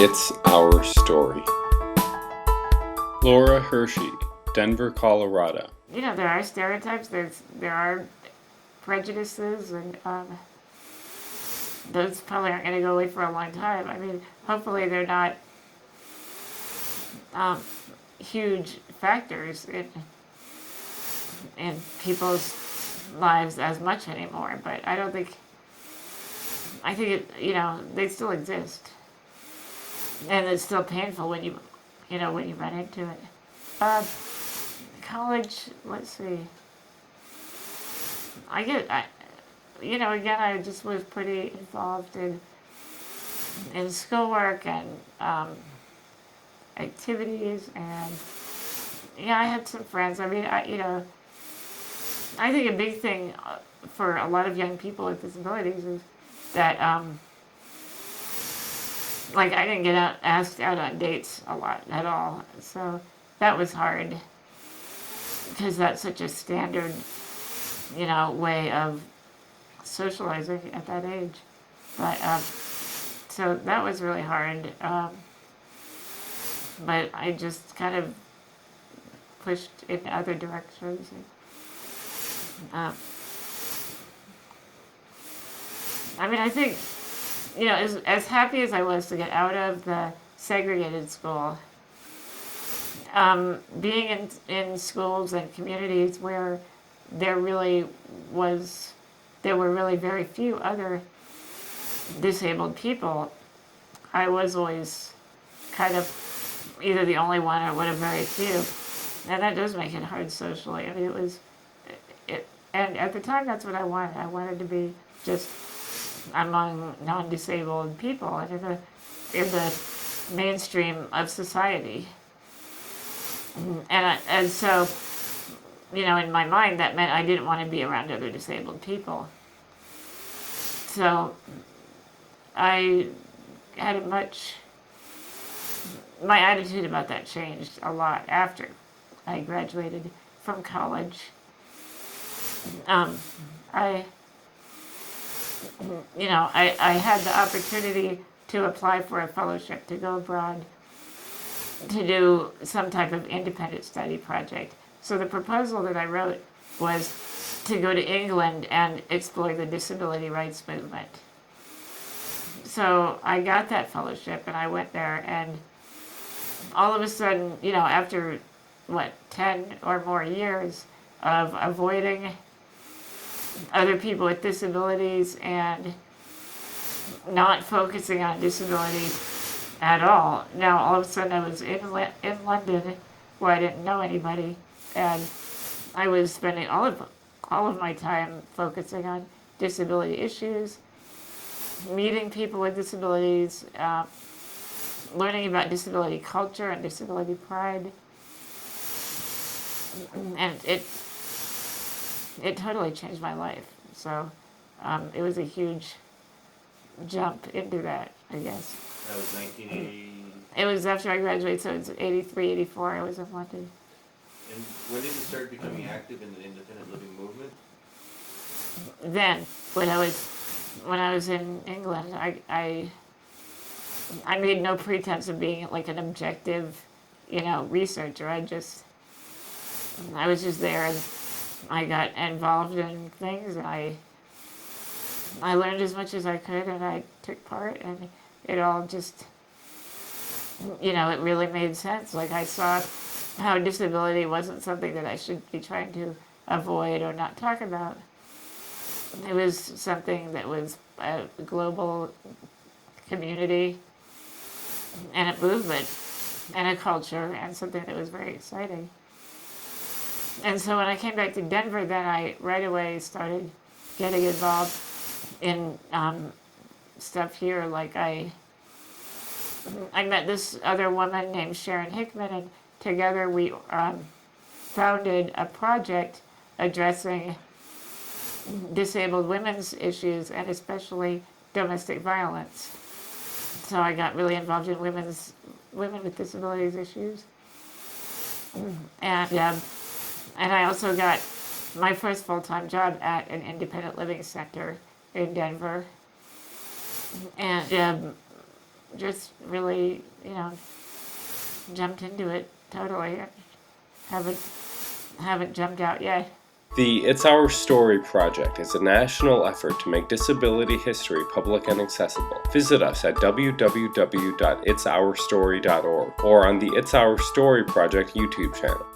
It's Our Story. Laura Hershey, Denver, Colorado. You know, there are stereotypes, there are prejudices, and those probably aren't going to go away for a long time. I mean, hopefully they're not huge factors in people's lives as much anymore, but I think they still exist. And it's still painful when you run into it. College, let's see. Again, I just was pretty involved in schoolwork and activities, and I had some friends. I mean, I think a big thing for a lot of young people with disabilities is that I didn't get asked out on dates a lot at all, so that was hard because that's such a standard, way of socializing at that age. But so that was really hard. But I just kind of pushed in other directions. I think, as happy as I was to get out of the segregated school, being in schools and communities where there were really very few other disabled people, I was always kind of either the only one or one of very few, and that does make it hard socially. I mean, and at the time that's what I wanted. I wanted to be just among non-disabled people and in the mainstream of society. And so, in my mind, that meant I didn't want to be around other disabled people. So I had my attitude about that changed a lot after I graduated from college. I had the opportunity to apply for a fellowship to go abroad to do some type of independent study project. So the proposal that I wrote was to go to England and explore the disability rights movement. So I got that fellowship and I went there, and all of a sudden, after 10 or more years of avoiding other people with disabilities and not focusing on disability at all. Now, all of a sudden, I was in London where I didn't know anybody, and I was spending all of my time focusing on disability issues, meeting people with disabilities, learning about disability culture and disability pride, and it totally changed my life. So it was a huge jump into that, I guess. That was 1980. It was after I graduated, so it was 83, 84, I was in London. And when did you start becoming active in the independent living movement? Then, when I was in England, I made no pretense of being like an objective, researcher. I was just there, and I got involved in things, and I learned as much as I could, and I took part, and it all just, it really made sense. Like, I saw how disability wasn't something that I should be trying to avoid or not talk about. It was something that was a global community and a movement and a culture, and something that was very exciting. And so when I came back to Denver, then I right away started getting involved in stuff here. Like I met this other woman named Sharon Hickman, and together we founded a project addressing disabled women's issues, and especially domestic violence. So I got really involved in women with disabilities issues, and I also got my first full-time job at an independent living center in Denver. And just really, jumped into it totally. Haven't jumped out yet. The It's Our Story project is a national effort to make disability history public and accessible. Visit us at www.itsourstory.org or on the It's Our Story project YouTube channel.